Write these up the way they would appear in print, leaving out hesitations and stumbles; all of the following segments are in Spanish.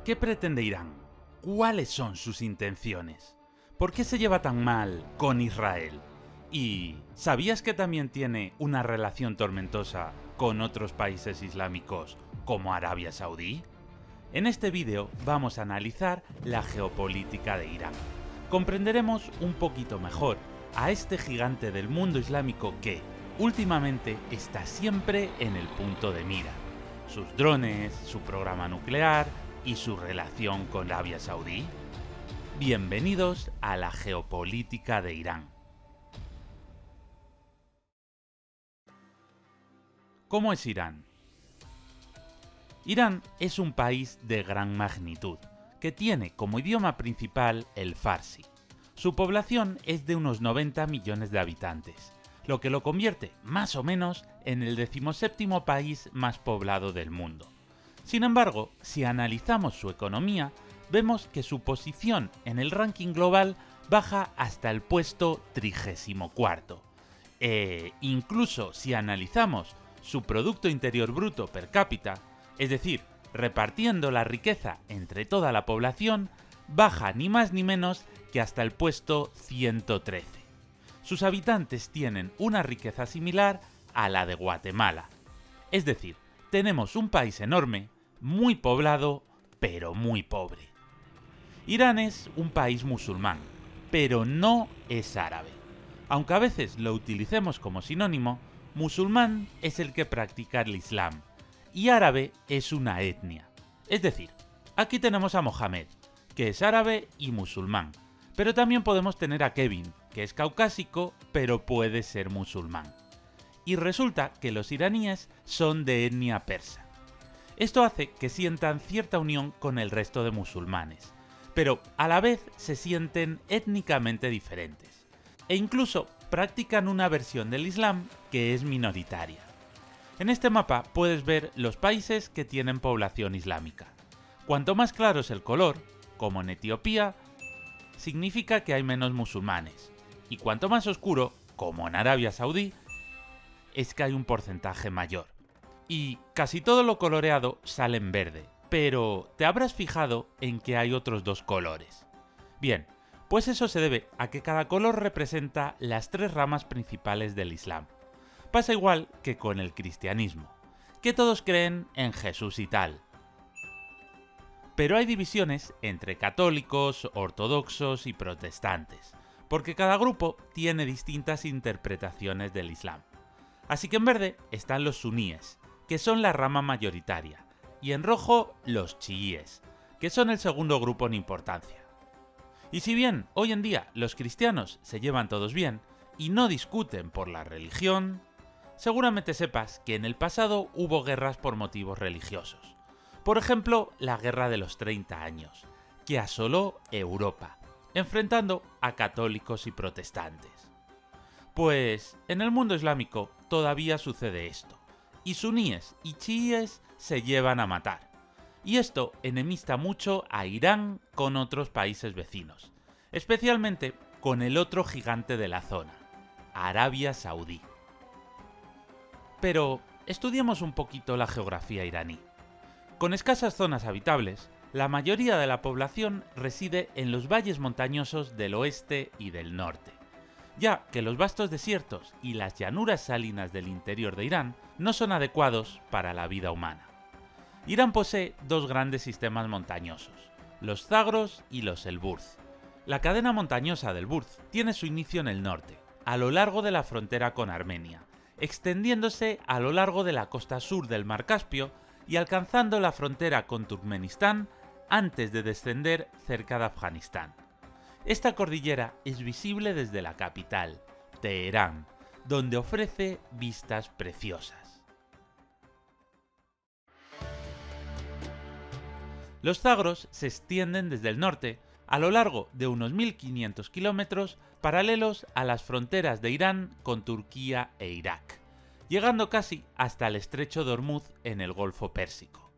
¿Qué pretende Irán? ¿Cuáles son sus intenciones? ¿Por qué se lleva tan mal con Israel? ¿Y sabías que también tiene una relación tormentosa con otros países islámicos como Arabia Saudí? En este vídeo vamos a analizar la geopolítica de Irán. Comprenderemos un poquito mejor a este gigante del mundo islámico que, últimamente, está siempre en el punto de mira. Sus drones, su programa nuclear y su relación con Arabia Saudí. Bienvenidos a la geopolítica de Irán. ¿Cómo es Irán? Irán es un país de gran magnitud, que tiene como idioma principal el farsi. Su población es de unos 90 millones de habitantes, lo que lo convierte más o menos en el 17º país más poblado del mundo. Sin embargo, si analizamos su economía, vemos que su posición en el ranking global baja hasta el puesto 34. Incluso si analizamos su Producto Interior Bruto per cápita, es decir, repartiendo la riqueza entre toda la población, baja ni más ni menos que hasta el puesto 113. Sus habitantes tienen una riqueza similar a la de Guatemala. Es decir, tenemos un país enorme, muy poblado, pero muy pobre. Irán es un país musulmán, pero no es árabe. Aunque a veces lo utilicemos como sinónimo, musulmán es el que practica el Islam, y árabe es una etnia. Es decir, aquí tenemos a Mohamed, que es árabe y musulmán, pero también podemos tener a Kevin, que es caucásico, pero puede ser musulmán. Y resulta que los iraníes son de etnia persa. Esto hace que sientan cierta unión con el resto de musulmanes, pero a la vez se sienten étnicamente diferentes, e incluso practican una versión del Islam que es minoritaria. En este mapa puedes ver los países que tienen población islámica. Cuanto más claro es el color, como en Etiopía, significa que hay menos musulmanes, y cuanto más oscuro, como en Arabia Saudí, es que hay un porcentaje mayor. Y casi todo lo coloreado sale en verde, pero te habrás fijado en que hay otros dos colores. Bien, pues eso se debe a que cada color representa las tres ramas principales del Islam. Pasa igual que con el cristianismo, que todos creen en Jesús y tal. Pero hay divisiones entre católicos, ortodoxos y protestantes, porque cada grupo tiene distintas interpretaciones del Islam. Así que en verde están los suníes, que son la rama mayoritaria, y en rojo los chiíes, que son el segundo grupo en importancia. Y si bien hoy en día los cristianos se llevan todos bien y no discuten por la religión, seguramente sepas que en el pasado hubo guerras por motivos religiosos. Por ejemplo, la Guerra de los 30 años, que asoló Europa, enfrentando a católicos y protestantes. Pues en el mundo islámico todavía sucede esto, y suníes y chiíes se llevan a matar. Y esto enemista mucho a Irán con otros países vecinos, especialmente con el otro gigante de la zona, Arabia Saudí. Pero estudiemos un poquito la geografía iraní. Con escasas zonas habitables, la mayoría de la población reside en los valles montañosos del oeste y del norte, ya que los vastos desiertos y las llanuras salinas del interior de Irán no son adecuados para la vida humana. Irán posee dos grandes sistemas montañosos, los Zagros y los Elburz. La cadena montañosa del Burz tiene su inicio en el norte, a lo largo de la frontera con Armenia, extendiéndose a lo largo de la costa sur del Mar Caspio y alcanzando la frontera con Turkmenistán antes de descender cerca de Afganistán. Esta cordillera es visible desde la capital, Teherán, donde ofrece vistas preciosas. Los Zagros se extienden desde el norte a lo largo de unos 1500 kilómetros paralelos a las fronteras de Irán con Turquía e Irak, llegando casi hasta el estrecho de Hormuz en el Golfo Pérsico.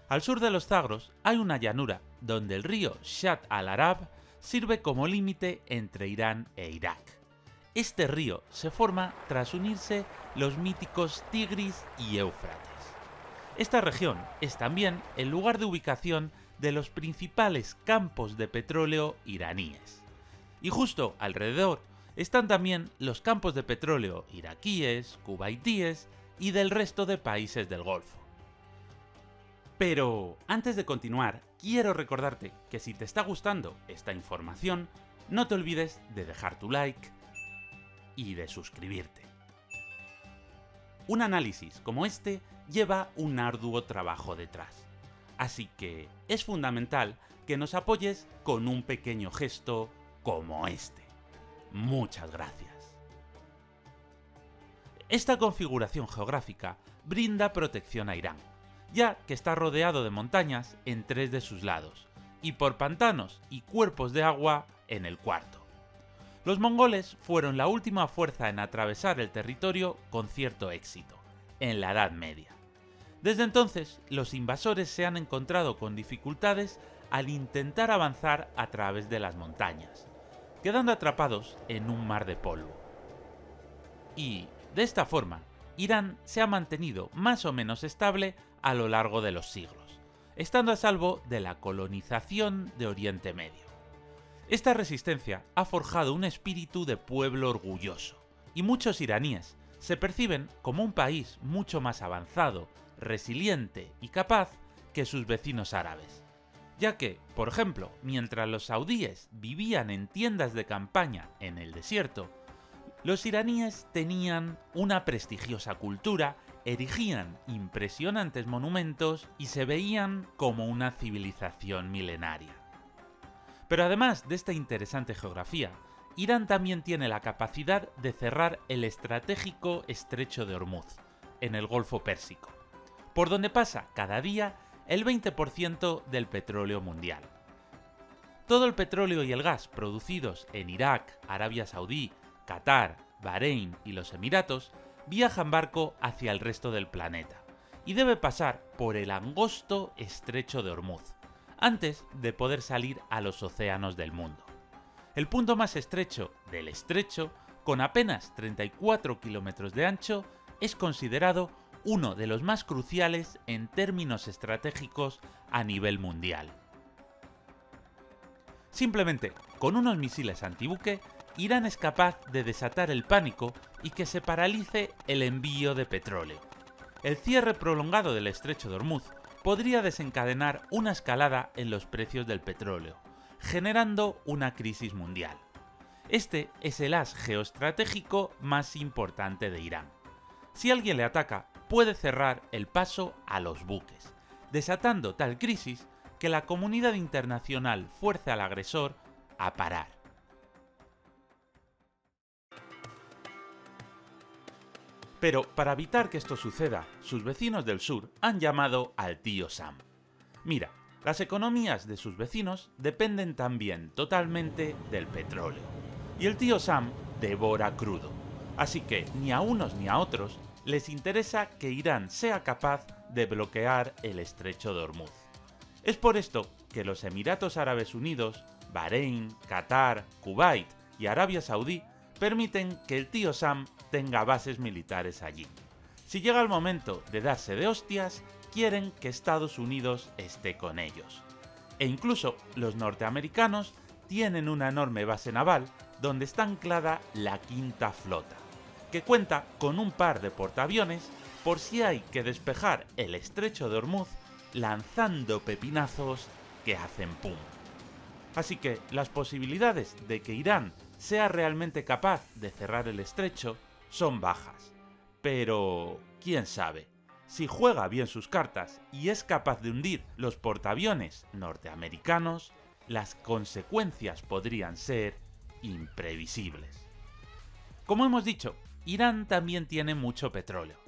Al sur de los Zagros hay una llanura donde el río Shatt al-Arab sirve como límite entre Irán e Irak. Este río se forma tras unirse los míticos Tigris y Éufrates. Esta región es también el lugar de ubicación de los principales campos de petróleo iraníes. Y justo alrededor están también los campos de petróleo iraquíes, cuvaitíes y del resto de países del Golfo. Pero antes de continuar, quiero recordarte que si te está gustando esta información, no te olvides de dejar tu like y de suscribirte. Un análisis como este lleva un arduo trabajo detrás, así que es fundamental que nos apoyes con un pequeño gesto como este. Muchas gracias. Esta configuración geográfica brinda protección a Irán, ya que está rodeado de montañas en 3 de sus lados, y por pantanos y cuerpos de agua en el cuarto. Los mongoles fueron la última fuerza en atravesar el territorio con cierto éxito, en la Edad Media. Desde entonces, los invasores se han encontrado con dificultades al intentar avanzar a través de las montañas, quedando atrapados en un mar de polvo. Y, de esta forma, Irán se ha mantenido más o menos estable a lo largo de los siglos, estando a salvo de la colonización de Oriente Medio. Esta resistencia ha forjado un espíritu de pueblo orgulloso, y muchos iraníes se perciben como un país mucho más avanzado, resiliente y capaz que sus vecinos árabes, ya que, por ejemplo, mientras los saudíes vivían en tiendas de campaña en el desierto, los iraníes tenían una prestigiosa cultura, erigían impresionantes monumentos y se veían como una civilización milenaria. Pero además de esta interesante geografía, Irán también tiene la capacidad de cerrar el estratégico estrecho de Hormuz, en el Golfo Pérsico, por donde pasa cada día el 20% del petróleo mundial. Todo el petróleo y el gas producidos en Irak, Arabia Saudí, Qatar, Bahrein y los Emiratos viaja en barco hacia el resto del planeta y debe pasar por el angosto estrecho de Hormuz, antes de poder salir a los océanos del mundo. El punto más estrecho del estrecho, con apenas 34 kilómetros de ancho, es considerado uno de los más cruciales en términos estratégicos a nivel mundial. Simplemente con unos misiles antibuque, Irán es capaz de desatar el pánico y que se paralice el envío de petróleo. El cierre prolongado del estrecho de Hormuz podría desencadenar una escalada en los precios del petróleo, generando una crisis mundial. Este es el as geoestratégico más importante de Irán. Si alguien le ataca, puede cerrar el paso a los buques, desatando tal crisis que la comunidad internacional fuerce al agresor a parar. Pero para evitar que esto suceda, sus vecinos del sur han llamado al tío Sam. Mira, las economías de sus vecinos dependen también totalmente del petróleo, y el tío Sam devora crudo, así que ni a unos ni a otros les interesa que Irán sea capaz de bloquear el estrecho de Hormuz. Es por esto que los Emiratos Árabes Unidos, Bahrein, Qatar, Kuwait y Arabia Saudí permiten que el tío Sam tenga bases militares allí. Si llega el momento de darse de hostias, quieren que Estados Unidos esté con ellos. E incluso los norteamericanos tienen una enorme base naval donde está anclada la Quinta Flota, que cuenta con un par de portaaviones por si hay que despejar el estrecho de Hormuz lanzando pepinazos que hacen pum. Así que las posibilidades de que Irán sea realmente capaz de cerrar el estrecho son bajas. Pero, quién sabe, si juega bien sus cartas y es capaz de hundir los portaaviones norteamericanos, las consecuencias podrían ser imprevisibles. Como hemos dicho, Irán también tiene mucho petróleo.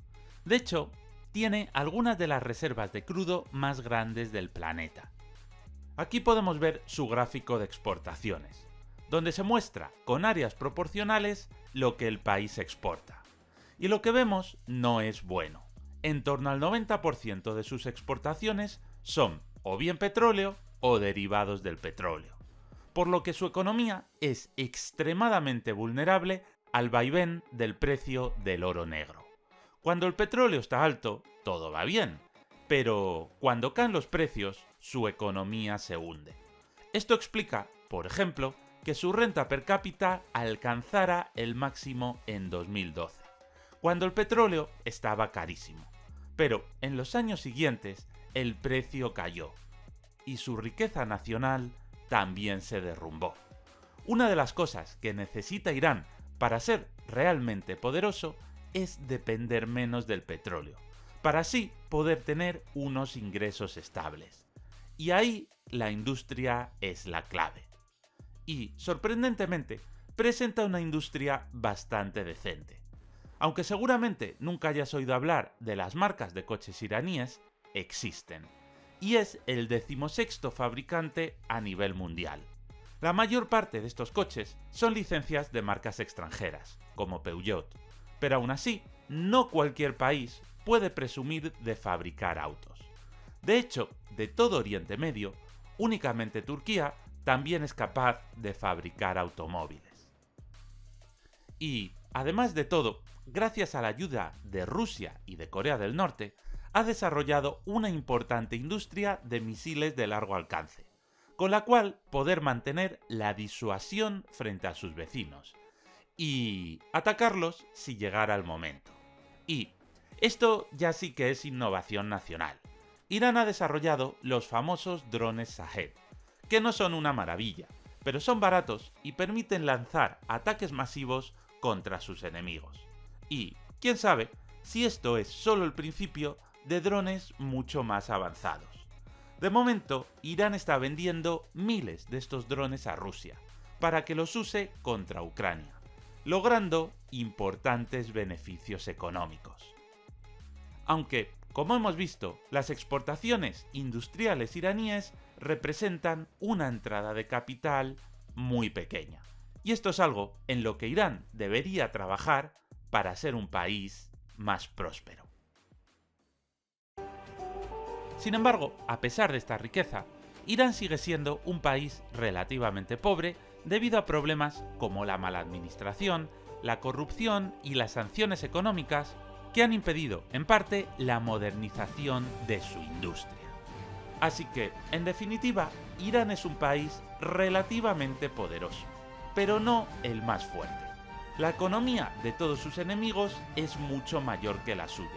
De hecho, tiene algunas de las reservas de crudo más grandes del planeta. Aquí podemos ver su gráfico de exportaciones, donde se muestra con áreas proporcionales lo que el país exporta. Y lo que vemos no es bueno. En torno al 90% de sus exportaciones son o bien petróleo o derivados del petróleo, por lo que su economía es extremadamente vulnerable al vaivén del precio del oro negro. Cuando el petróleo está alto, todo va bien, pero cuando caen los precios, su economía se hunde. Esto explica, por ejemplo, que su renta per cápita alcanzara el máximo en 2012, cuando el petróleo estaba carísimo. Pero en los años siguientes el precio cayó y su riqueza nacional también se derrumbó. Una de las cosas que necesita Irán para ser realmente poderoso es depender menos del petróleo, para así poder tener unos ingresos estables. Y ahí la industria es la clave. Y, sorprendentemente, presenta una industria bastante decente. Aunque seguramente nunca hayas oído hablar de las marcas de coches iraníes, existen. Y es el 16º fabricante a nivel mundial. La mayor parte de estos coches son licencias de marcas extranjeras, como Peugeot, pero aún así, no cualquier país puede presumir de fabricar autos. De hecho, de todo Oriente Medio, únicamente Turquía también es capaz de fabricar automóviles. Y, además de todo, gracias a la ayuda de Rusia y de Corea del Norte, ha desarrollado una importante industria de misiles de largo alcance, con la cual poder mantener la disuasión frente a sus vecinos y atacarlos si llegara el momento. Y esto ya sí que es innovación nacional. Irán ha desarrollado los famosos drones Shahed, que no son una maravilla, pero son baratos y permiten lanzar ataques masivos contra sus enemigos. Y, quién sabe, si esto es solo el principio de drones mucho más avanzados. De momento, Irán está vendiendo miles de estos drones a Rusia, para que los use contra Ucrania, logrando importantes beneficios económicos. Aunque, como hemos visto, las exportaciones industriales iraníes representan una entrada de capital muy pequeña. Y esto es algo en lo que Irán debería trabajar para ser un país más próspero. Sin embargo, a pesar de esta riqueza, Irán sigue siendo un país relativamente pobre debido a problemas como la mala administración, la corrupción y las sanciones económicas que han impedido, en parte, la modernización de su industria. Así que, en definitiva, Irán es un país relativamente poderoso, pero no el más fuerte. La economía de todos sus enemigos es mucho mayor que la suya,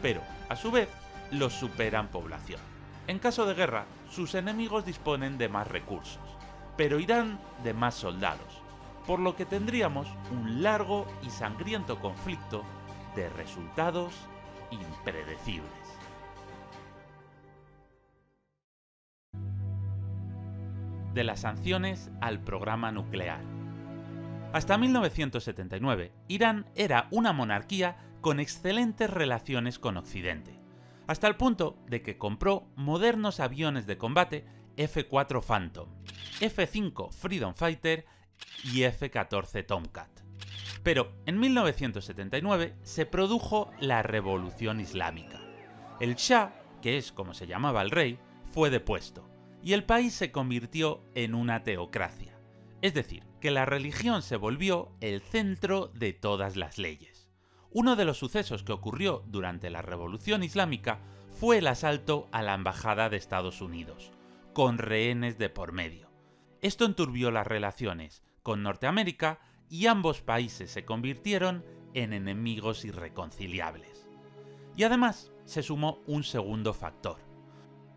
pero, a su vez, los supera en población. En caso de guerra, sus enemigos disponen de más recursos, pero Irán de más soldados, por lo que tendríamos un largo y sangriento conflicto de resultados impredecibles. De las sanciones al programa nuclear. Hasta 1979, Irán era una monarquía con excelentes relaciones con Occidente, hasta el punto de que compró modernos aviones de combate F-4 Phantom, F-5 Freedom Fighter y F-14 Tomcat. Pero en 1979 se produjo la Revolución Islámica. El Shah, que es como se llamaba el rey, fue depuesto, y el país se convirtió en una teocracia, es decir, que la religión se volvió el centro de todas las leyes. Uno de los sucesos que ocurrió durante la Revolución Islámica fue el asalto a la Embajada de Estados Unidos, con rehenes de por medio. Esto enturbió las relaciones con Norteamérica y ambos países se convirtieron en enemigos irreconciliables. Y además se sumó un segundo factor.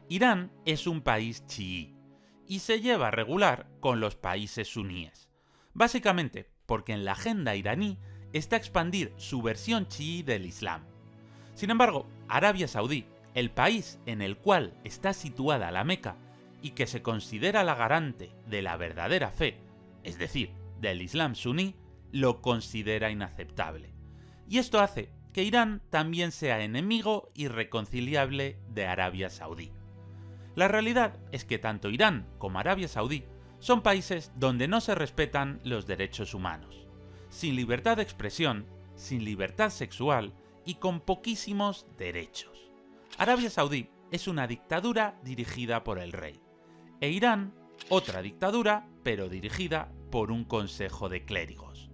Irán es un país chií y se lleva regular con los países suníes, básicamente porque en la agenda iraní está expandir su versión chií del Islam. Sin embargo, Arabia Saudí, el país en el cual está situada la Meca y que se considera la garante de la verdadera fe, es decir, del Islam suní, lo considera inaceptable. Y esto hace que Irán también sea enemigo irreconciliable de Arabia Saudí. La realidad es que tanto Irán como Arabia Saudí son países donde no se respetan los derechos humanos, sin libertad de expresión, sin libertad sexual y con poquísimos derechos. Arabia Saudí es una dictadura dirigida por el rey, e Irán, otra dictadura, pero dirigida por un consejo de clérigos.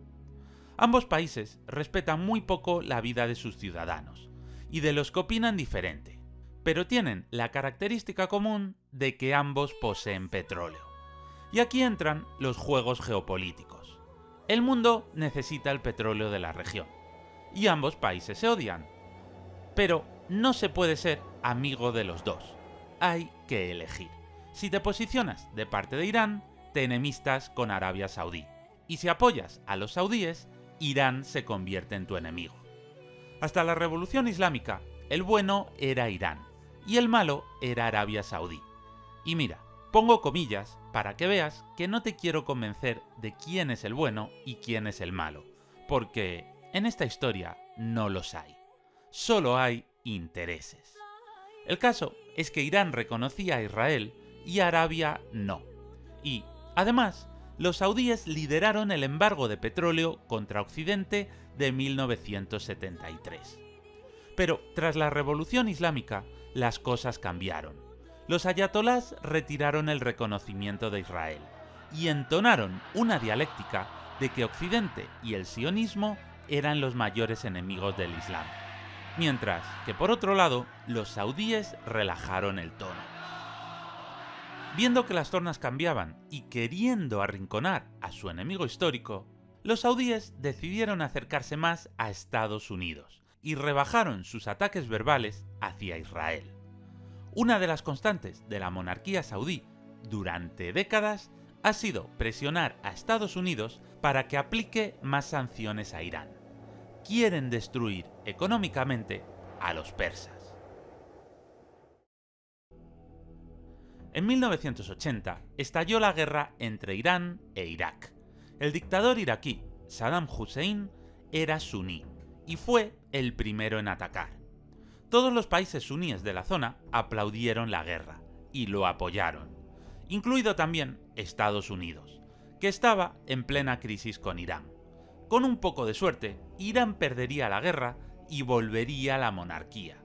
Ambos países respetan muy poco la vida de sus ciudadanos, y de los que opinan diferente, pero tienen la característica común de que ambos poseen petróleo. Y aquí entran los juegos geopolíticos. El mundo necesita el petróleo de la región, y ambos países se odian. Pero no se puede ser amigo de los dos. Hay que elegir. Si te posicionas de parte de Irán, te enemistas con Arabia Saudí. Y si apoyas a los saudíes, Irán se convierte en tu enemigo. Hasta la Revolución Islámica, el bueno era Irán y el malo era Arabia Saudí. Y mira, pongo comillas para que veas que no te quiero convencer de quién es el bueno y quién es el malo, porque en esta historia no los hay. Solo hay intereses. El caso es que Irán reconocía a Israel y Arabia no. Y, además, los saudíes lideraron el embargo de petróleo contra Occidente de 1973. Pero tras la Revolución Islámica, las cosas cambiaron. Los ayatolás retiraron el reconocimiento de Israel y entonaron una dialéctica de que Occidente y el sionismo eran los mayores enemigos del Islam, mientras que por otro lado, los saudíes relajaron el tono. Viendo que las tornas cambiaban y queriendo arrinconar a su enemigo histórico, los saudíes decidieron acercarse más a Estados Unidos y rebajaron sus ataques verbales hacia Israel. Una de las constantes de la monarquía saudí durante décadas ha sido presionar a Estados Unidos para que aplique más sanciones a Irán. Quieren destruir económicamente a los persas. En 1980 estalló la guerra entre Irán e Irak. El dictador iraquí, Saddam Hussein, era suní y fue el primero en atacar. Todos los países suníes de la zona aplaudieron la guerra y lo apoyaron, incluido también Estados Unidos, que estaba en plena crisis con Irán. Con un poco de suerte, Irán perdería la guerra y volvería a la monarquía,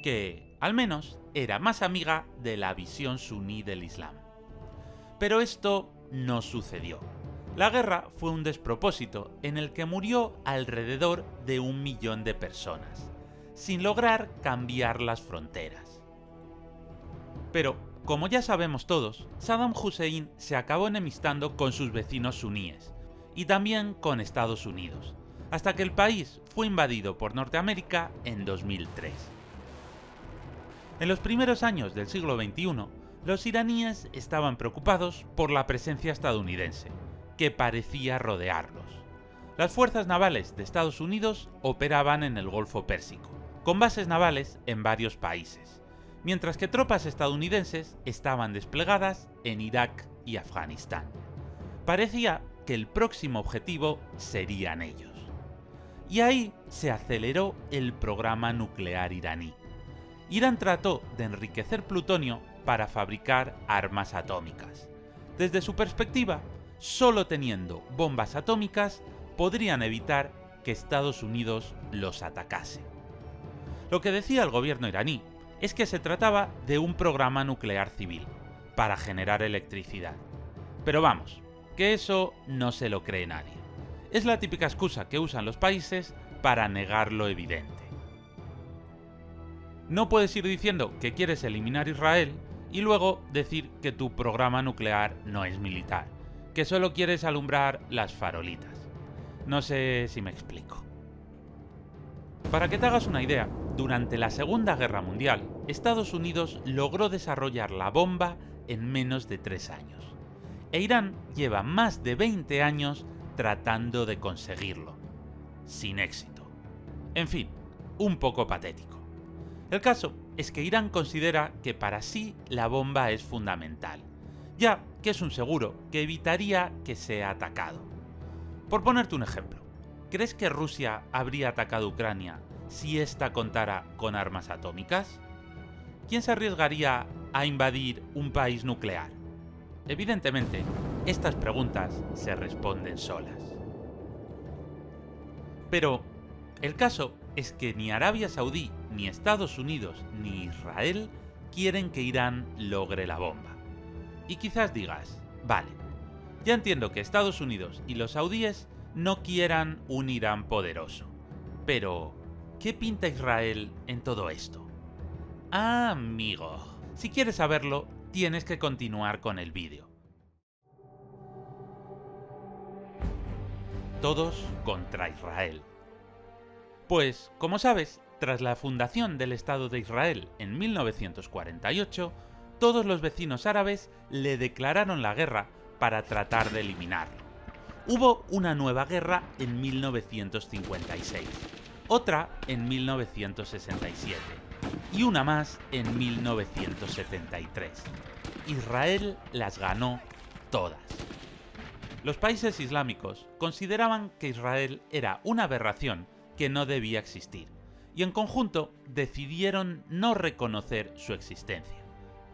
que, al menos, era más amiga de la visión suní del Islam. Pero esto no sucedió. La guerra fue un despropósito en el que murió alrededor de 1 millón de personas, sin lograr cambiar las fronteras. Pero, como ya sabemos todos, Saddam Hussein se acabó enemistando con sus vecinos suníes, y también con Estados Unidos, hasta que el país fue invadido por Norteamérica en 2003. En los primeros años del siglo XXI, los iraníes estaban preocupados por la presencia estadounidense, que parecía rodearlos. Las fuerzas navales de Estados Unidos operaban en el Golfo Pérsico, con bases navales en varios países, mientras que tropas estadounidenses estaban desplegadas en Irak y Afganistán. Parecía que el próximo objetivo serían ellos. Y ahí se aceleró el programa nuclear iraní. Irán trató de enriquecer plutonio para fabricar armas atómicas. Desde su perspectiva, solo teniendo bombas atómicas podrían evitar que Estados Unidos los atacase. Lo que decía el gobierno iraní es que se trataba de un programa nuclear civil, para generar electricidad. Pero vamos, que eso no se lo cree nadie. Es la típica excusa que usan los países para negar lo evidente. No puedes ir diciendo que quieres eliminar Israel y luego decir que tu programa nuclear no es militar, que solo quieres alumbrar las farolitas. No sé si me explico. Para que te hagas una idea, durante la Segunda Guerra Mundial, Estados Unidos logró desarrollar la bomba en menos de 3 años. E Irán lleva más de 20 años tratando de conseguirlo, sin éxito. En fin, un poco patético. El caso es que Irán considera que para sí la bomba es fundamental, ya que es un seguro que evitaría que sea atacado. Por ponerte un ejemplo, ¿crees que Rusia habría atacado Ucrania si ésta contara con armas atómicas? ¿Quién se arriesgaría a invadir un país nuclear? Evidentemente, estas preguntas se responden solas. Pero el caso es que ni Arabia Saudí, ni Estados Unidos, ni Israel quieren que Irán logre la bomba. Y quizás digas, vale, ya entiendo que Estados Unidos y los saudíes no quieran un Irán poderoso, pero ¿qué pinta Israel en todo esto? amigo. Si quieres saberlo, tienes que continuar con el vídeo. Todos contra Israel. Pues, como sabes, tras la fundación del Estado de Israel en 1948, todos los vecinos árabes le declararon la guerra para tratar de eliminarlo. Hubo una nueva guerra en 1956, otra en 1967 y una más en 1973. Israel las ganó todas. Los países islámicos consideraban que Israel era una aberración que no debía existir, y en conjunto decidieron no reconocer su existencia.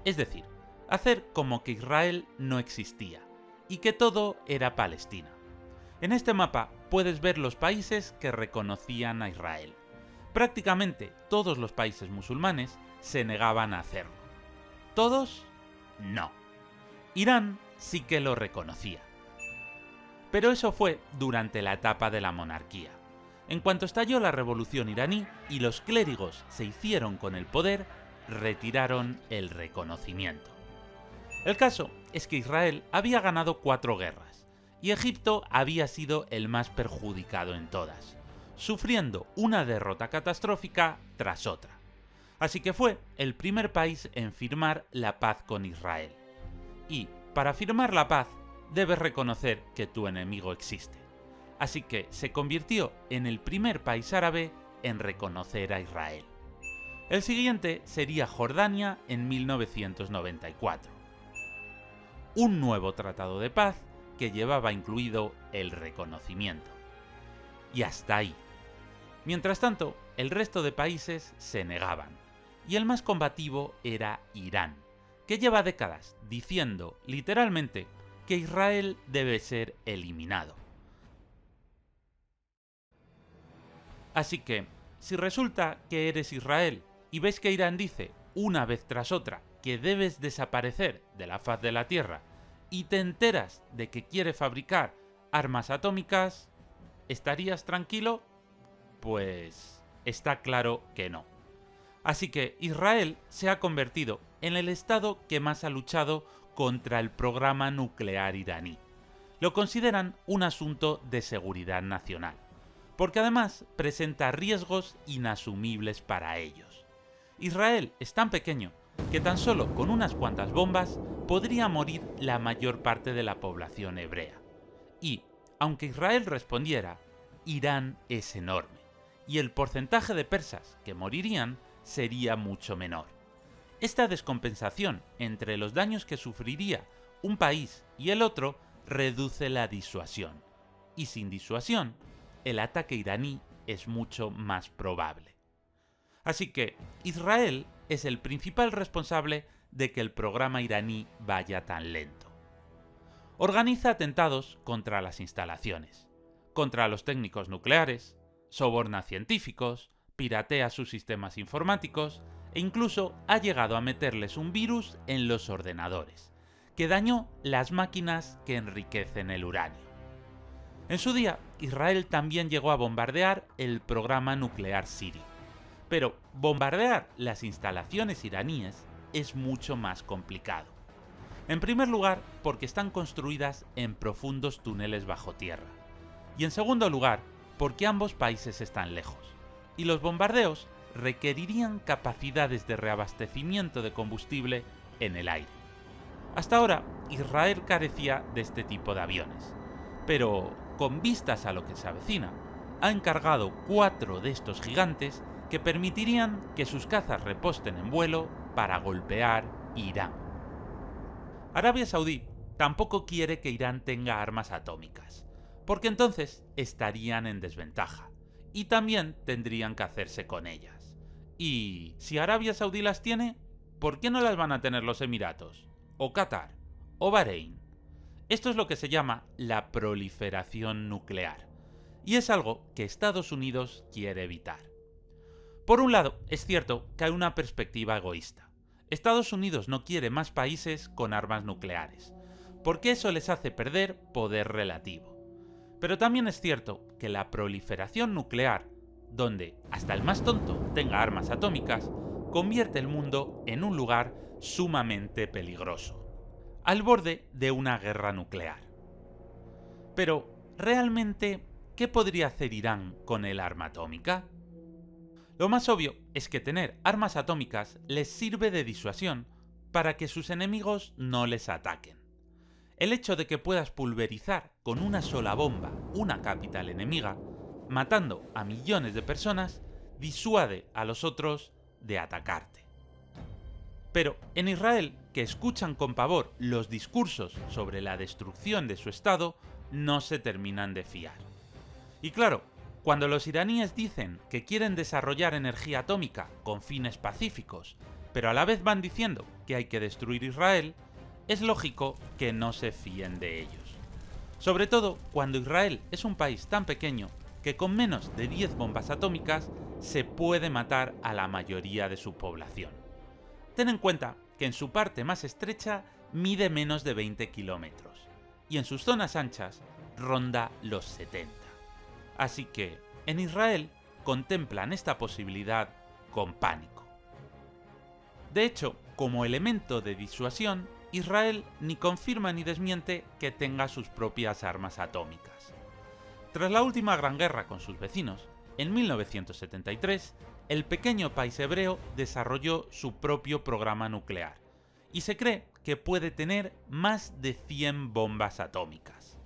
Es decir, hacer como que Israel no existía, y que todo era Palestina. En este mapa puedes ver los países que reconocían a Israel. Prácticamente todos los países musulmanes se negaban a hacerlo. ¿Todos? No. Irán sí que lo reconocía. Pero eso fue durante la etapa de la monarquía. En cuanto estalló la revolución iraní y los clérigos se hicieron con el poder, retiraron el reconocimiento. El caso es que Israel había ganado 4 guerras, y Egipto había sido el más perjudicado en todas, sufriendo una derrota catastrófica tras otra. Así que fue el primer país en firmar la paz con Israel. Y, para firmar la paz, debes reconocer que tu enemigo existe. Así que se convirtió en el primer país árabe en reconocer a Israel. El siguiente sería Jordania en 1994. Un nuevo tratado de paz que llevaba incluido el reconocimiento. Y hasta ahí. Mientras tanto, el resto de países se negaban, y el más combativo era Irán, que lleva décadas diciendo, literalmente, que Israel debe ser eliminado. Así que, si resulta que eres Israel y ves que Irán dice, una vez tras otra, que debes desaparecer de la faz de la Tierra, y te enteras de que quiere fabricar armas atómicas, ¿estarías tranquilo? Pues está claro que no. Así que Israel se ha convertido en el estado que más ha luchado contra el programa nuclear iraní. Lo consideran un asunto de seguridad nacional, porque además presenta riesgos inasumibles para ellos. Israel es tan pequeño que tan solo con unas cuantas bombas podría morir la mayor parte de la población hebrea. Y, aunque Israel respondiera, Irán es enorme, y el porcentaje de persas que morirían sería mucho menor. Esta descompensación entre los daños que sufriría un país y el otro reduce la disuasión, y sin disuasión, el ataque iraní es mucho más probable. Así que Israel es el principal responsable de que el programa iraní vaya tan lento. Organiza atentados contra las instalaciones, contra los técnicos nucleares, soborna científicos, piratea sus sistemas informáticos e incluso ha llegado a meterles un virus en los ordenadores, que dañó las máquinas que enriquecen el uranio. En su día, Israel también llegó a bombardear el programa nuclear sirio. Pero bombardear las instalaciones iraníes es mucho más complicado. En primer lugar, porque están construidas en profundos túneles bajo tierra. Y en segundo lugar, porque ambos países están lejos. Y los bombardeos requerirían capacidades de reabastecimiento de combustible en el aire. Hasta ahora, Israel carecía de este tipo de aviones. Pero, con vistas a lo que se avecina, ha encargado 4 de estos gigantes que permitirían que sus cazas reposten en vuelo para golpear Irán. Arabia Saudí tampoco quiere que Irán tenga armas atómicas, porque entonces estarían en desventaja, y también tendrían que hacerse con ellas. Y si Arabia Saudí las tiene, ¿por qué no las van a tener los Emiratos? ¿O Qatar? ¿O Bahrein? Esto es lo que se llama la proliferación nuclear, y es algo que Estados Unidos quiere evitar. Por un lado, es cierto que hay una perspectiva egoísta. Estados Unidos no quiere más países con armas nucleares, porque eso les hace perder poder relativo. Pero también es cierto que la proliferación nuclear, donde hasta el más tonto tenga armas atómicas, convierte el mundo en un lugar sumamente peligroso, al borde de una guerra nuclear. Pero, ¿realmente qué podría hacer Irán con el arma atómica? Lo más obvio es que tener armas atómicas les sirve de disuasión para que sus enemigos no les ataquen. El hecho de que puedas pulverizar con una sola bomba una capital enemiga, matando a millones de personas, disuade a los otros de atacarte. Pero en Israel, que escuchan con pavor los discursos sobre la destrucción de su estado, no se terminan de fiar. Y claro, cuando los iraníes dicen que quieren desarrollar energía atómica con fines pacíficos, pero a la vez van diciendo que hay que destruir Israel, es lógico que no se fíen de ellos. Sobre todo cuando Israel es un país tan pequeño que con menos de 10 bombas atómicas se puede matar a la mayoría de su población. Ten en cuenta que en su parte más estrecha mide menos de 20 kilómetros y en sus zonas anchas ronda los 70. Así que en Israel contemplan esta posibilidad con pánico. De hecho, como elemento de disuasión, Israel ni confirma ni desmiente que tenga sus propias armas atómicas. Tras la última gran guerra con sus vecinos, en 1973, el pequeño país hebreo desarrolló su propio programa nuclear, y se cree que puede tener más de 100 bombas atómicas.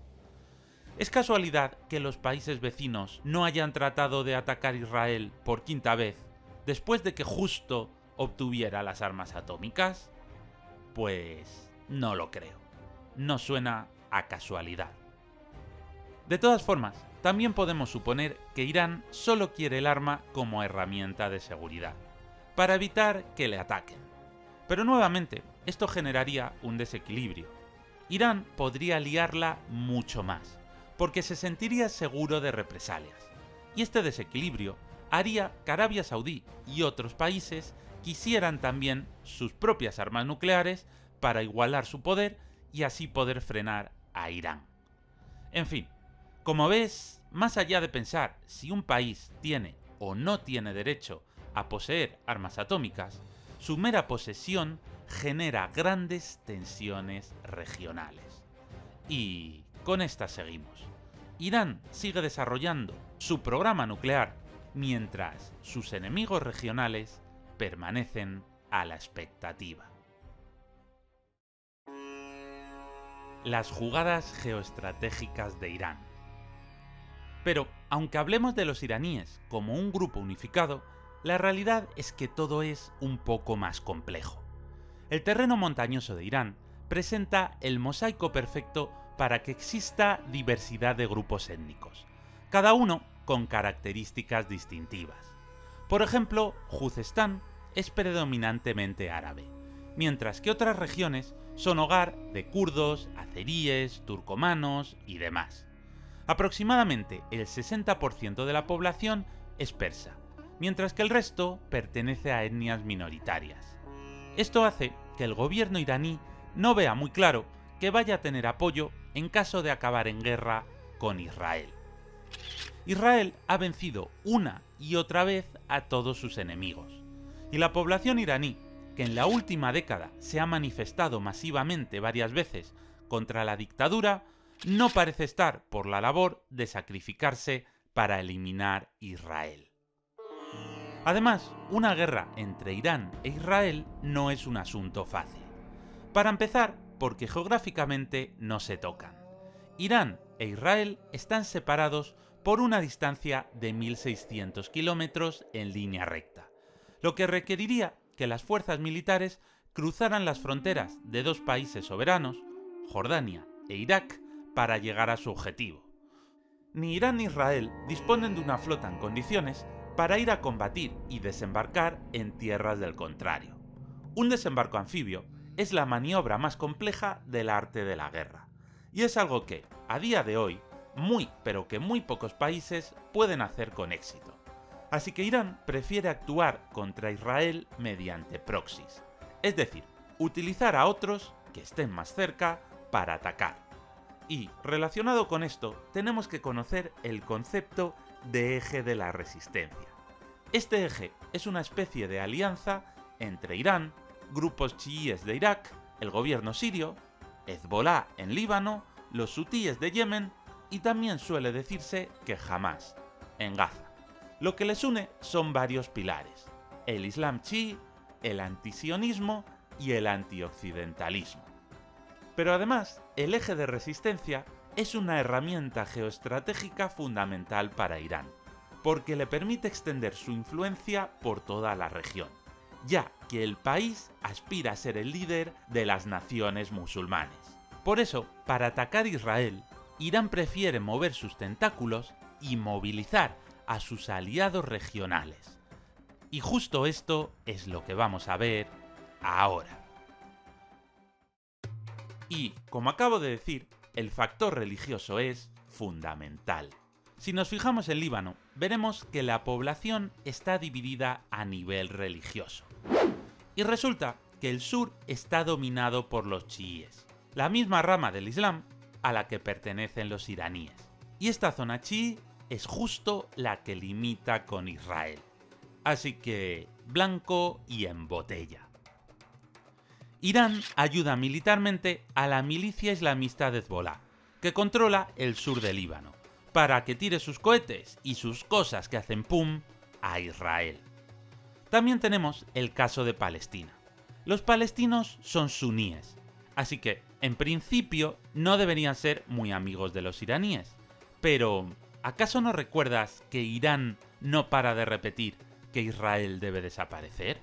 ¿Es casualidad que los países vecinos no hayan tratado de atacar Israel por quinta vez, después de que justo obtuviera las armas atómicas? Pues no lo creo. No suena a casualidad. De todas formas, también podemos suponer que Irán solo quiere el arma como herramienta de seguridad, para evitar que le ataquen. Pero nuevamente, esto generaría un desequilibrio. Irán podría liarla mucho más, porque se sentiría seguro de represalias. Y este desequilibrio haría que Arabia Saudí y otros países quisieran también sus propias armas nucleares para igualar su poder y así poder frenar a Irán. En fin, como ves, más allá de pensar si un país tiene o no tiene derecho a poseer armas atómicas, su mera posesión genera grandes tensiones regionales. Y con estas seguimos. Irán sigue desarrollando su programa nuclear mientras sus enemigos regionales permanecen a la expectativa. Las jugadas geoestratégicas de Irán. Pero, aunque hablemos de los iraníes como un grupo unificado, la realidad es que todo es un poco más complejo. El terreno montañoso de Irán presenta el mosaico perfecto para que exista diversidad de grupos étnicos, cada uno con características distintivas. Por ejemplo, Juzestán es predominantemente árabe, mientras que otras regiones son hogar de kurdos, azeríes, turcomanos y demás. Aproximadamente el 60% de la población es persa, mientras que el resto pertenece a etnias minoritarias. Esto hace que el gobierno iraní no vea muy claro que vaya a tener apoyo en caso de acabar en guerra con Israel. Israel ha vencido una y otra vez a todos sus enemigos, y la población iraní, que en la última década se ha manifestado masivamente varias veces contra la dictadura, no parece estar por la labor de sacrificarse para eliminar Israel. Además, una guerra entre Irán e Israel no es un asunto fácil. Para empezar, porque geográficamente no se tocan. Irán e Israel están separados por una distancia de 1.600 kilómetros en línea recta, lo que requeriría que las fuerzas militares cruzaran las fronteras de dos países soberanos, Jordania e Irak, para llegar a su objetivo. Ni Irán ni Israel disponen de una flota en condiciones para ir a combatir y desembarcar en tierras del contrario. Un desembarco anfibio es la maniobra más compleja del arte de la guerra, y es algo que, a día de hoy, muy pocos países pueden hacer con éxito. Así que Irán prefiere actuar contra Israel mediante proxies, es decir, utilizar a otros que estén más cerca para atacar. Y, relacionado con esto, tenemos que conocer el concepto de eje de la resistencia. Este eje es una especie de alianza entre Irán, grupos chiíes de Irak, el gobierno sirio, Hezbolá en Líbano, los hutíes de Yemen y también suele decirse que Hamás, en Gaza. Lo que les une son varios pilares: el Islam chií, el antisionismo y el antioccidentalismo. Pero además, el eje de resistencia es una herramienta geoestratégica fundamental para Irán, porque le permite extender su influencia por toda la región, ya que el país aspira a ser el líder de las naciones musulmanes. Por eso, para atacar Israel, Irán prefiere mover sus tentáculos y movilizar a sus aliados regionales. Y justo esto es lo que vamos a ver ahora. Y, como acabo de decir, el factor religioso es fundamental. Si nos fijamos en Líbano, veremos que la población está dividida a nivel religioso. Y resulta que el sur está dominado por los chiíes, la misma rama del Islam a la que pertenecen los iraníes. Y esta zona chií es justo la que limita con Israel. Así que, blanco y en botella. Irán ayuda militarmente a la milicia islamista de Hezbolá, que controla el sur del Líbano, para que tire sus cohetes y sus cosas que hacen pum a Israel. También tenemos el caso de Palestina. Los palestinos son suníes, así que, en principio, no deberían ser muy amigos de los iraníes. Pero, ¿acaso no recuerdas que Irán no para de repetir que Israel debe desaparecer?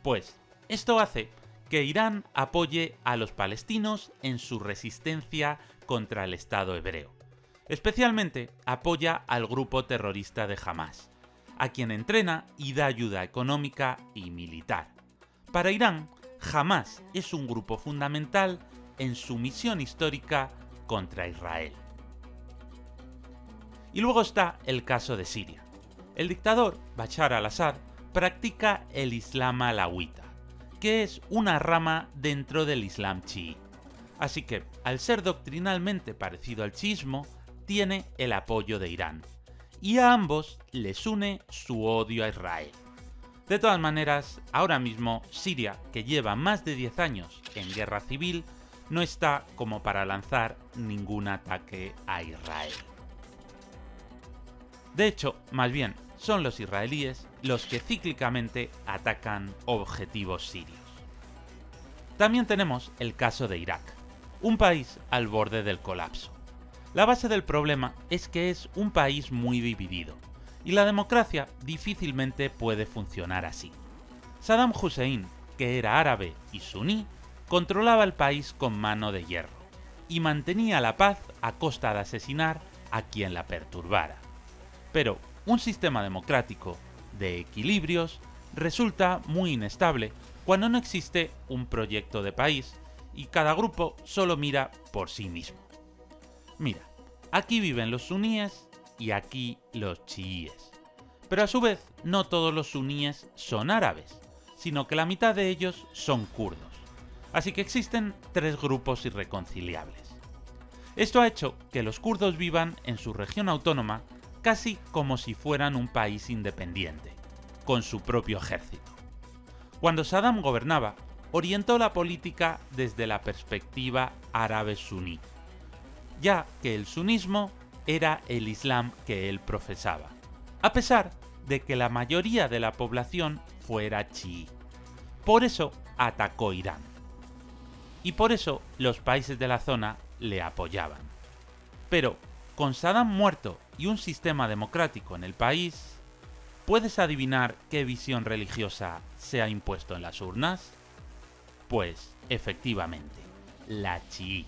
Pues, esto hace que Irán apoye a los palestinos en su resistencia contra el Estado hebreo. Especialmente apoya al grupo terrorista de Hamás, a quien entrena y da ayuda económica y militar. Para Irán, Hamás es un grupo fundamental en su misión histórica contra Israel. Y luego está el caso de Siria. El dictador Bashar al-Assad practica el Islam alawita, que es una rama dentro del Islam chií. Así que, al ser doctrinalmente parecido al chiismo, tiene el apoyo de Irán, y a ambos les une su odio a Israel. De todas maneras, ahora mismo Siria, que lleva más de 10 años en guerra civil, no está como para lanzar ningún ataque a Israel. De hecho, más bien, son los israelíes los que cíclicamente atacan objetivos sirios. También tenemos el caso de Irak, un país al borde del colapso. La base del problema es que es un país muy dividido, y la democracia difícilmente puede funcionar así. Saddam Hussein, que era árabe y suní, controlaba el país con mano de hierro, y mantenía la paz a costa de asesinar a quien la perturbara. Pero un sistema democrático, de equilibrios, resulta muy inestable cuando no existe un proyecto de país y cada grupo solo mira por sí mismo. Mira, aquí viven los suníes y aquí los chiíes. Pero a su vez, no todos los suníes son árabes, sino que la mitad de ellos son kurdos. Así que existen tres grupos irreconciliables. Esto ha hecho que los kurdos vivan en su región autónoma casi como si fueran un país independiente, con su propio ejército. Cuando Saddam gobernaba, orientó la política desde la perspectiva árabe-suní, ya que el sunismo era el Islam que él profesaba, a pesar de que la mayoría de la población fuera chií. Por eso atacó Irán. Y por eso los países de la zona le apoyaban. Pero, con Saddam muerto y un sistema democrático en el país, ¿puedes adivinar qué visión religiosa se ha impuesto en las urnas? Pues, efectivamente, la chií.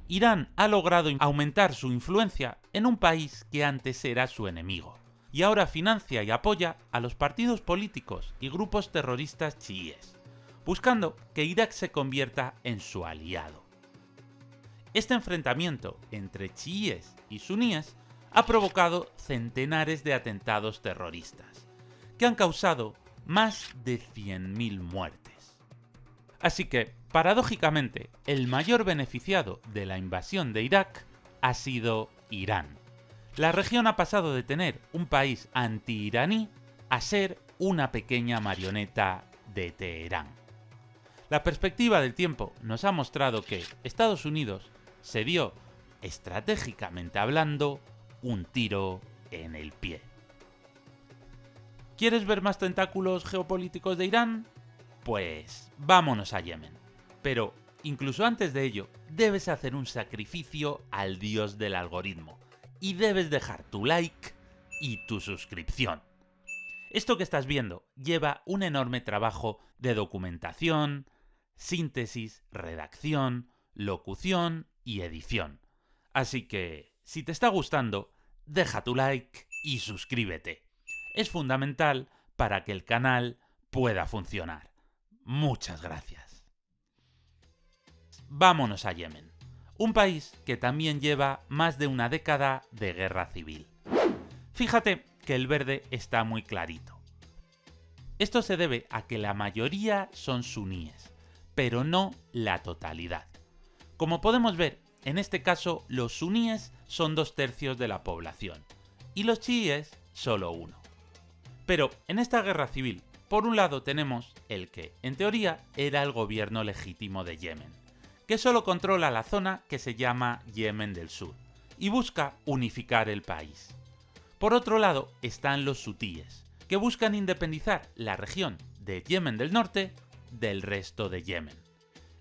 Irán ha logrado aumentar su influencia en un país que antes era su enemigo, y ahora financia y apoya a los partidos políticos y grupos terroristas chiíes, buscando que Irak se convierta en su aliado. Este enfrentamiento entre chiíes y suníes ha provocado centenares de atentados terroristas, que han causado más de 100.000 muertes. Así que, paradójicamente, el mayor beneficiado de la invasión de Irak ha sido Irán. La región ha pasado de tener un país anti-iraní a ser una pequeña marioneta de Teherán. La perspectiva del tiempo nos ha mostrado que Estados Unidos se dio, estratégicamente hablando, un tiro en el pie. ¿Quieres ver más tentáculos geopolíticos de Irán? Pues vámonos a Yemen. Pero incluso antes de ello, debes hacer un sacrificio al dios del algoritmo y debes dejar tu like y tu suscripción. Esto que estás viendo lleva un enorme trabajo de documentación, síntesis, redacción, locución y edición. Así que, si te está gustando, deja tu like y suscríbete. Es fundamental para que el canal pueda funcionar. Muchas gracias. Vámonos a Yemen, un país que también lleva más de una década de guerra civil. Fíjate que el verde está muy clarito. Esto se debe a que la mayoría son suníes, pero no la totalidad. Como podemos ver, en este caso los suníes son 2/3 de la población y los chiíes solo 1. Pero en esta guerra civil, por un lado tenemos el que, en teoría, era el gobierno legítimo de Yemen, que solo controla la zona que se llama Yemen del Sur y busca unificar el país. Por otro lado están los hutíes, que buscan independizar la región de Yemen del Norte del resto de Yemen.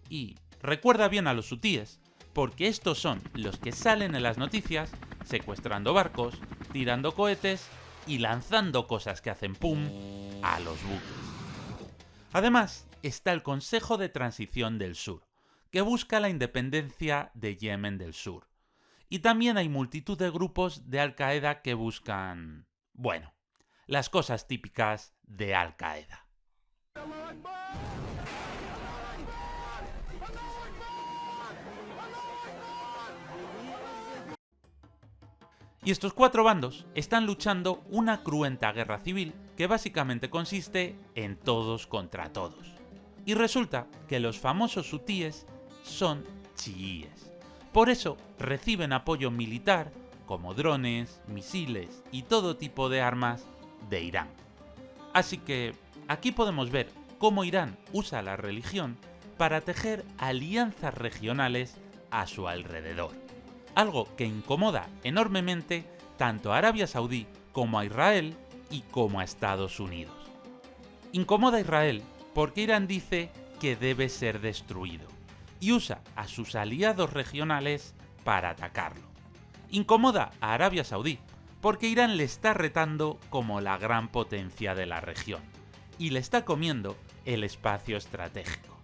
Y recuerda bien a los hutíes, porque estos son los que salen en las noticias secuestrando barcos, tirando cohetes y lanzando cosas que hacen pum a los buques. Además está el Consejo de Transición del Sur, que busca la independencia de Yemen del Sur. Y también hay multitud de grupos de Al-Qaeda que buscan, bueno, las cosas típicas de Al-Qaeda. Y estos 4 bandos están luchando una cruenta guerra civil que básicamente consiste en todos contra todos. Y resulta que los famosos hutíes son chiíes. Por eso reciben apoyo militar como drones, misiles y todo tipo de armas de Irán. Así que aquí podemos ver cómo Irán usa la religión para tejer alianzas regionales a su alrededor. Algo que incomoda enormemente tanto a Arabia Saudí como a Israel y como a Estados Unidos. Incomoda a Israel porque Irán dice que debe ser destruido y usa a sus aliados regionales para atacarlo. Incomoda a Arabia Saudí porque Irán le está retando como la gran potencia de la región y le está comiendo el espacio estratégico.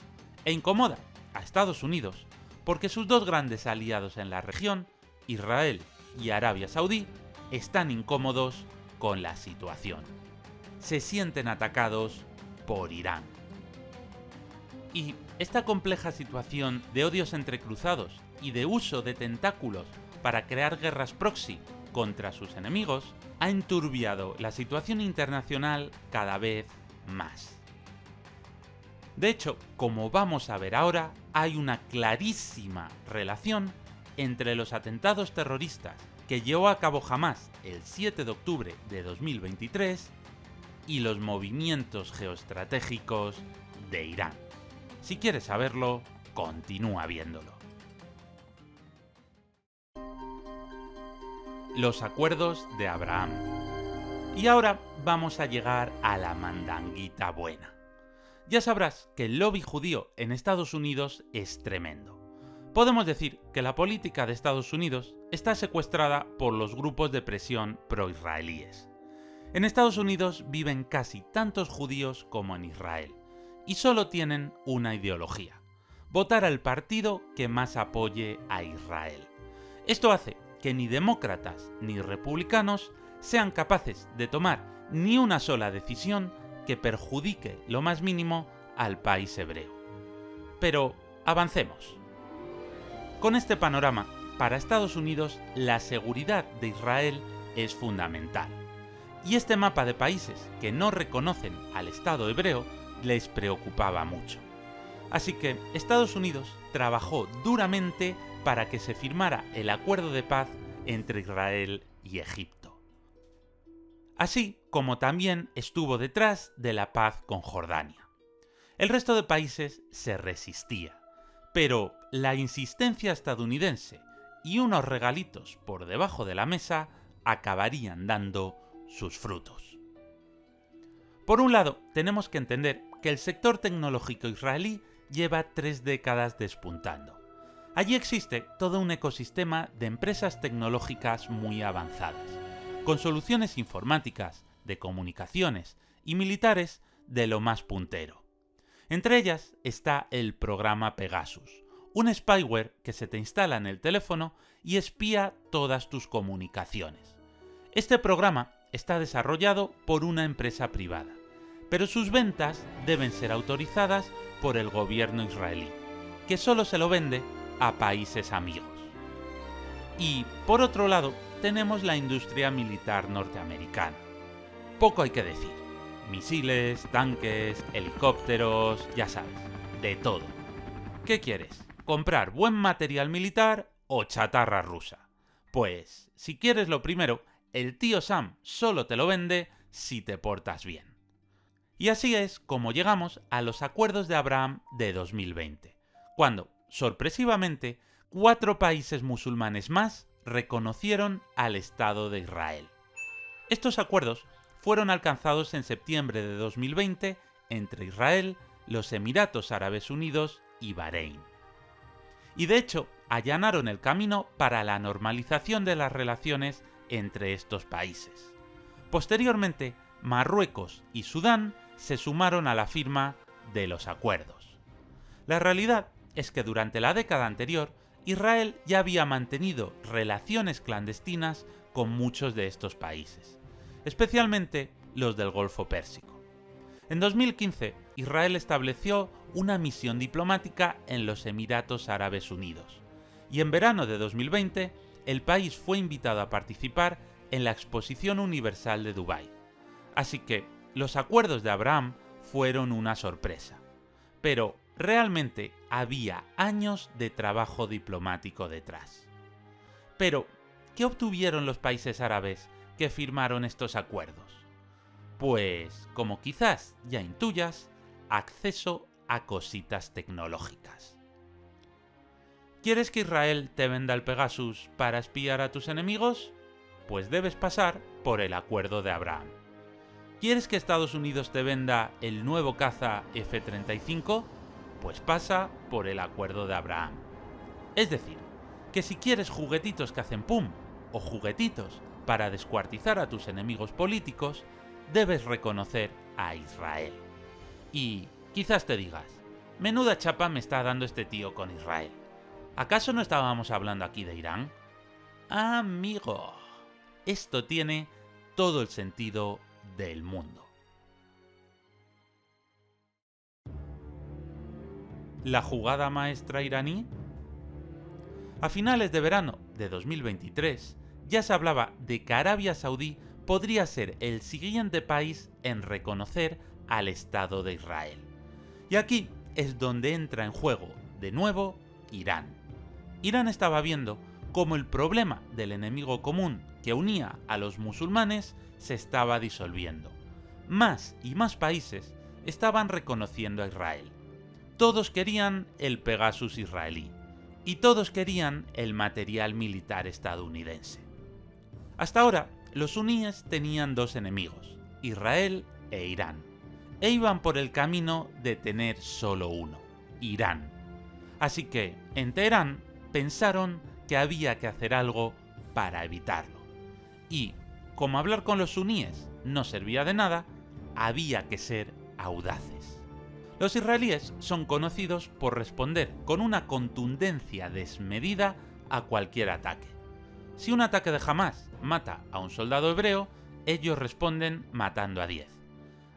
E incomoda a Estados Unidos porque sus dos grandes aliados en la región, Israel y Arabia Saudí, están incómodos con la situación. Se sienten atacados por Irán. Y esta compleja situación de odios entrecruzados y de uso de tentáculos para crear guerras proxy contra sus enemigos ha enturbiado la situación internacional cada vez más. De hecho, como vamos a ver ahora, hay una clarísima relación entre los atentados terroristas que llevó a cabo Hamás el 7 de octubre de 2023 y los movimientos geoestratégicos de Irán. Si quieres saberlo, continúa viéndolo. Los acuerdos de Abraham. Y ahora vamos a llegar a la mandanguita buena. Ya sabrás que el lobby judío en Estados Unidos es tremendo. Podemos decir que la política de Estados Unidos está secuestrada por los grupos de presión pro-israelíes. En Estados Unidos viven casi tantos judíos como en Israel, y solo tienen una ideología: votar al partido que más apoye a Israel. Esto hace que ni demócratas ni republicanos sean capaces de tomar ni una sola decisión que perjudique lo más mínimo al país hebreo. Pero avancemos. Con este panorama, para Estados Unidos la seguridad de Israel es fundamental. Y este mapa de países que no reconocen al Estado hebreo les preocupaba mucho. Así que Estados Unidos trabajó duramente para que se firmara el acuerdo de paz entre Israel y Egipto. Así como también estuvo detrás de la paz con Jordania. El resto de países se resistía, pero la insistencia estadounidense y unos regalitos por debajo de la mesa acabarían dando sus frutos. Por un lado, tenemos que entender que el sector tecnológico israelí lleva 3 décadas despuntando. Allí existe todo un ecosistema de empresas tecnológicas muy avanzadas, con soluciones informáticas, de comunicaciones y militares de lo más puntero. Entre ellas está el programa Pegasus, un spyware que se te instala en el teléfono y espía todas tus comunicaciones. Este programa está desarrollado por una empresa privada, pero sus ventas deben ser autorizadas por el gobierno israelí, que solo se lo vende a países amigos. Y, por otro lado, tenemos la industria militar norteamericana. Poco hay que decir. Misiles, tanques, helicópteros, ya sabes, de todo. ¿Qué quieres? ¿Comprar buen material militar o chatarra rusa? Pues, si quieres lo primero, el tío Sam solo te lo vende si te portas bien. Y así es como llegamos a los acuerdos de Abraham de 2020, cuando, sorpresivamente, 4 países musulmanes más reconocieron al Estado de Israel. Estos acuerdos fueron alcanzados en septiembre de 2020 entre Israel, los Emiratos Árabes Unidos y Bahrein. Y de hecho, allanaron el camino para la normalización de las relaciones entre estos países. Posteriormente, Marruecos y Sudán se sumaron a la firma de los acuerdos. La realidad es que durante la década anterior, Israel ya había mantenido relaciones clandestinas con muchos de estos países, especialmente los del Golfo Pérsico. En 2015, Israel estableció una misión diplomática en los Emiratos Árabes Unidos, y en verano de 2020, el país fue invitado a participar en la Exposición Universal de Dubái. Así que los acuerdos de Abraham fueron una sorpresa. Pero realmente había años de trabajo diplomático detrás. Pero, ¿qué obtuvieron los países árabes que firmaron estos acuerdos? Pues, como quizás ya intuyas, acceso a cositas tecnológicas. ¿Quieres que Israel te venda el Pegasus para espiar a tus enemigos? Pues debes pasar por el acuerdo de Abraham. ¿Quieres que Estados Unidos te venda el nuevo caza F-35? Pues pasa por el acuerdo de Abraham. Es decir, que si quieres juguetitos que hacen pum, o juguetitos para descuartizar a tus enemigos políticos, debes reconocer a Israel. Y quizás te digas, menuda chapa me está dando este tío con Israel. ¿Acaso no estábamos hablando aquí de Irán? Amigo, esto tiene todo el sentido del mundo. ¿La jugada maestra iraní? A finales de verano de 2023 ya se hablaba de que Arabia Saudí podría ser el siguiente país en reconocer al Estado de Israel. Y aquí es donde entra en juego, de nuevo, Irán. Irán estaba viendo cómo el problema del enemigo común que unía a los musulmanes se estaba disolviendo. Más y más países estaban reconociendo a Israel. Todos querían el Pegasus israelí, y todos querían el material militar estadounidense. Hasta ahora, los suníes tenían 2 enemigos, Israel e Irán, e iban por el camino de tener solo uno, Irán. Así que, en Teherán, pensaron que había que hacer algo para evitarlo. Y, como hablar con los suníes no servía de nada, había que ser audaces. Los israelíes son conocidos por responder con una contundencia desmedida a cualquier ataque. Si un ataque de Hamás mata a un soldado hebreo, ellos responden matando a 10.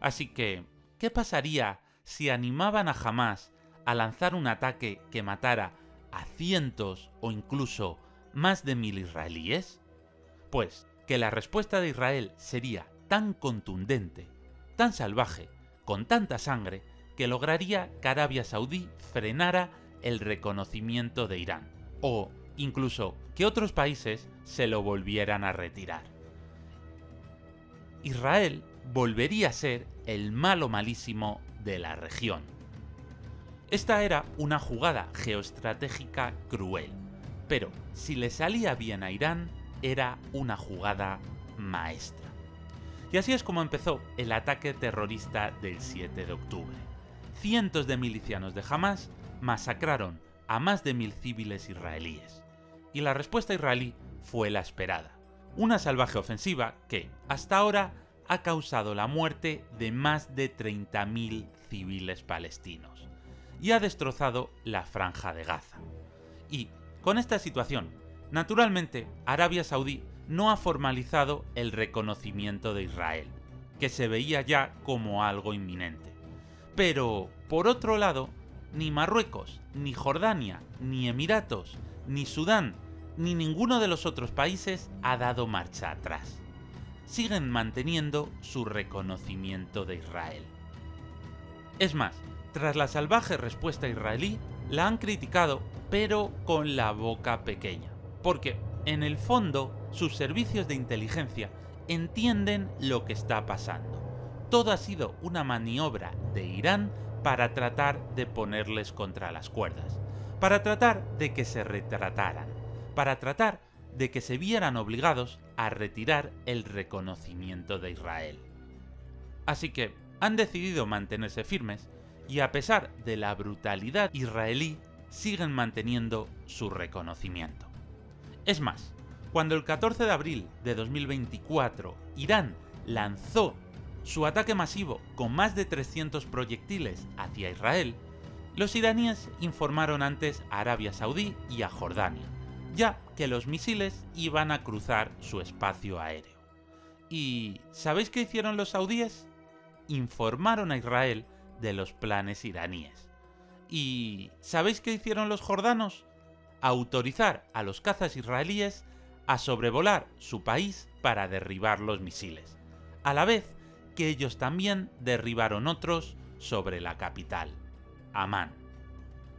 Así que, ¿qué pasaría si animaban a Hamás a lanzar un ataque que matara a cientos o incluso más de 1000 israelíes? Pues que la respuesta de Israel sería tan contundente, tan salvaje, con tanta sangre, que lograría que Arabia Saudí frenara el reconocimiento de Irán, o incluso que otros países se lo volvieran a retirar. Israel volvería a ser el malo malísimo de la región, Esta era una jugada geoestratégica cruel, pero si le salía bien a Irán, era una jugada maestra. Y así es como empezó el ataque terrorista del 7 de octubre. Cientos de milicianos de Hamás masacraron a más de 1000 civiles israelíes. Y la respuesta israelí fue la esperada. Una salvaje ofensiva que, hasta ahora, ha causado la muerte de más de 30.000 civiles palestinos y ha destrozado la Franja de Gaza. Y, con esta situación, naturalmente, Arabia Saudí no ha formalizado el reconocimiento de Israel, que se veía ya como algo inminente. Pero, por otro lado, ni Marruecos, ni Jordania, ni Emiratos, ni Sudán, ni ninguno de los otros países ha dado marcha atrás. Siguen manteniendo su reconocimiento de Israel. Es más, tras la salvaje respuesta israelí, la han criticado, pero con la boca pequeña, porque, en el fondo, sus servicios de inteligencia entienden lo que está pasando. Todo ha sido una maniobra de Irán para tratar de ponerles contra las cuerdas, para tratar de que se retrataran, para tratar de que se vieran obligados a retirar el reconocimiento de Israel. Así que han decidido mantenerse firmes y, a pesar de la brutalidad israelí, siguen manteniendo su reconocimiento. Es más, cuando el 14 de abril de 2024 Irán lanzó su ataque masivo con más de 300 proyectiles hacia Israel, los iraníes informaron antes a Arabia Saudí y a Jordania, ya que los misiles iban a cruzar su espacio aéreo. ¿Y sabéis qué hicieron los saudíes? Informaron a Israel de los planes iraníes. ¿Y sabéis qué hicieron los jordanos? Autorizar a los cazas israelíes a sobrevolar su país para derribar los misiles, a la vez que ellos también derribaron otros sobre la capital, Amán.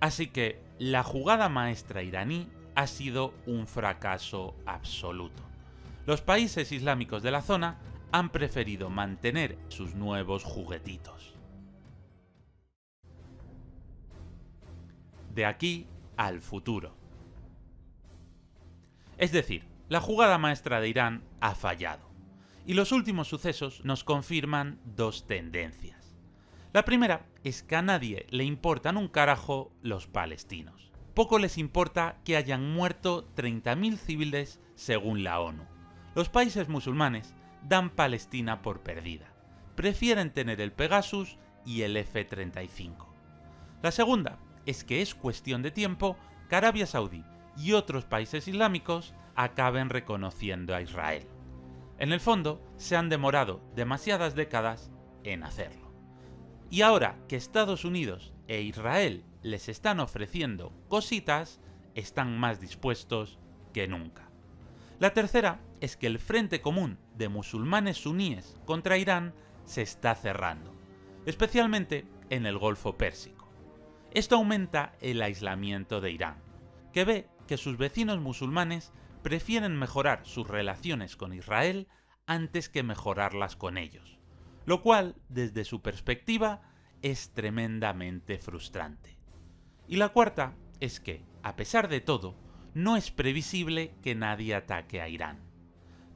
Así que la jugada maestra iraní ha sido un fracaso absoluto. Los países islámicos de la zona han preferido mantener sus nuevos juguetitos. De aquí al futuro. Es decir, la jugada maestra de Irán ha fallado. Y los últimos sucesos nos confirman dos tendencias. La primera es que a nadie le importan un carajo los palestinos. Poco les importa que hayan muerto 30.000 civiles según la ONU. Los países musulmanes dan Palestina por perdida. Prefieren tener el Pegasus y el F-35. La segunda es que es cuestión de tiempo que Arabia Saudí y otros países islámicos acaben reconociendo a Israel. En el fondo, se han demorado demasiadas décadas en hacerlo. Y ahora que Estados Unidos e Israel les están ofreciendo cositas, están más dispuestos que nunca. La tercera es que el frente común de musulmanes suníes contra Irán se está cerrando, especialmente en el Golfo Pérsico. Esto aumenta el aislamiento de Irán, que ve que sus vecinos musulmanes prefieren mejorar sus relaciones con Israel antes que mejorarlas con ellos, lo cual, desde su perspectiva, es tremendamente frustrante. Y la cuarta es que, a pesar de todo, no es previsible que nadie ataque a Irán,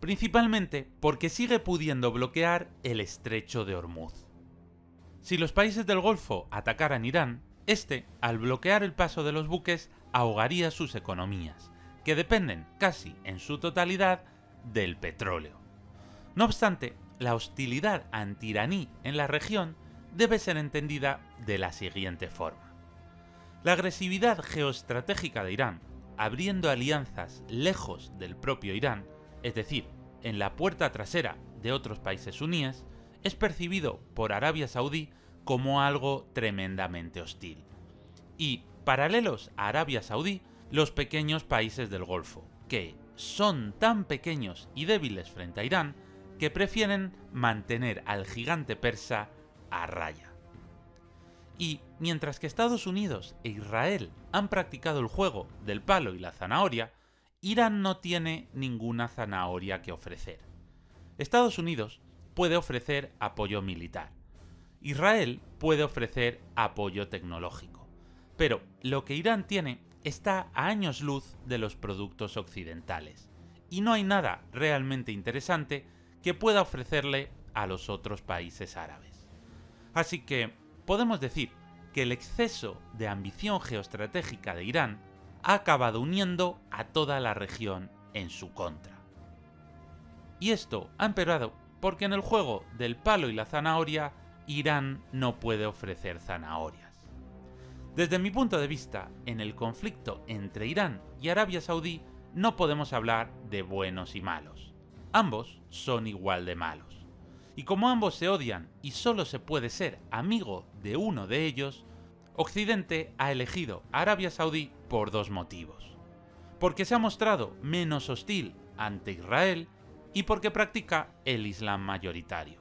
principalmente porque sigue pudiendo bloquear el estrecho de Hormuz. Si los países del Golfo atacaran Irán, este, al bloquear el paso de los buques, ahogaría sus economías, que dependen casi en su totalidad del petróleo. No obstante, la hostilidad anti-iraní en la región debe ser entendida de la siguiente forma. La agresividad geoestratégica de Irán, abriendo alianzas lejos del propio Irán, es decir, en la puerta trasera de otros países suníes, es percibido por Arabia Saudí como algo tremendamente hostil. Y, paralelos a Arabia Saudí, los pequeños países del Golfo, que son tan pequeños y débiles frente a Irán que prefieren mantener al gigante persa a raya. Y mientras que Estados Unidos e Israel han practicado el juego del palo y la zanahoria, Irán no tiene ninguna zanahoria que ofrecer. Estados Unidos puede ofrecer apoyo militar. Israel puede ofrecer apoyo tecnológico. Pero lo que Irán tiene está a años luz de los productos occidentales, y no hay nada realmente interesante que pueda ofrecerle a los otros países árabes. Así que podemos decir que el exceso de ambición geoestratégica de Irán ha acabado uniendo a toda la región en su contra. Y esto ha empeorado porque en el juego del palo y la zanahoria, Irán no puede ofrecer zanahorias. Desde mi punto de vista, en el conflicto entre Irán y Arabia Saudí no podemos hablar de buenos y malos. Ambos son igual de malos. Y como ambos se odian y solo se puede ser amigo de uno de ellos, Occidente ha elegido a Arabia Saudí por dos motivos. Porque se ha mostrado menos hostil ante Israel y porque practica el Islam mayoritario.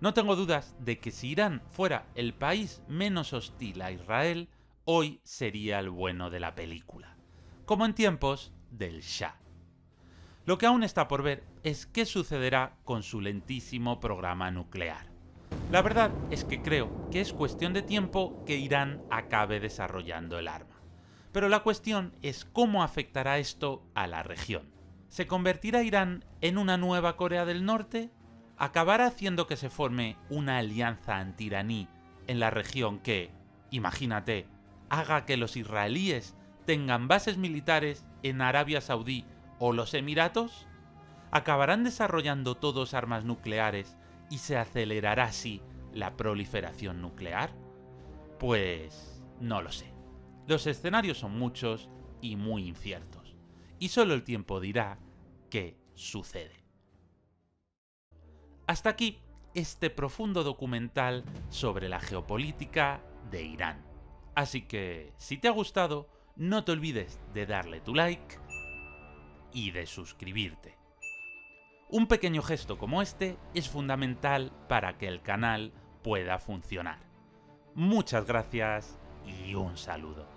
No tengo dudas de que si Irán fuera el país menos hostil a Israel, hoy sería el bueno de la película, como en tiempos del Shah. Lo que aún está por ver es qué sucederá con su lentísimo programa nuclear. La verdad es que creo que es cuestión de tiempo que Irán acabe desarrollando el arma. Pero la cuestión es cómo afectará esto a la región. ¿Se convertirá Irán en una nueva Corea del Norte? ¿Acabará haciendo que se forme una alianza anti-iraní en la región que, imagínate, haga que los israelíes tengan bases militares en Arabia Saudí o los Emiratos? ¿Acabarán desarrollando todos armas nucleares y se acelerará así la proliferación nuclear? Pues no lo sé. Los escenarios son muchos y muy inciertos, y solo el tiempo dirá qué sucede. Hasta aquí este profundo documental sobre la geopolítica de Irán. Así que, si te ha gustado, no te olvides de darle tu like y de suscribirte. Un pequeño gesto como este es fundamental para que el canal pueda funcionar. Muchas gracias y un saludo.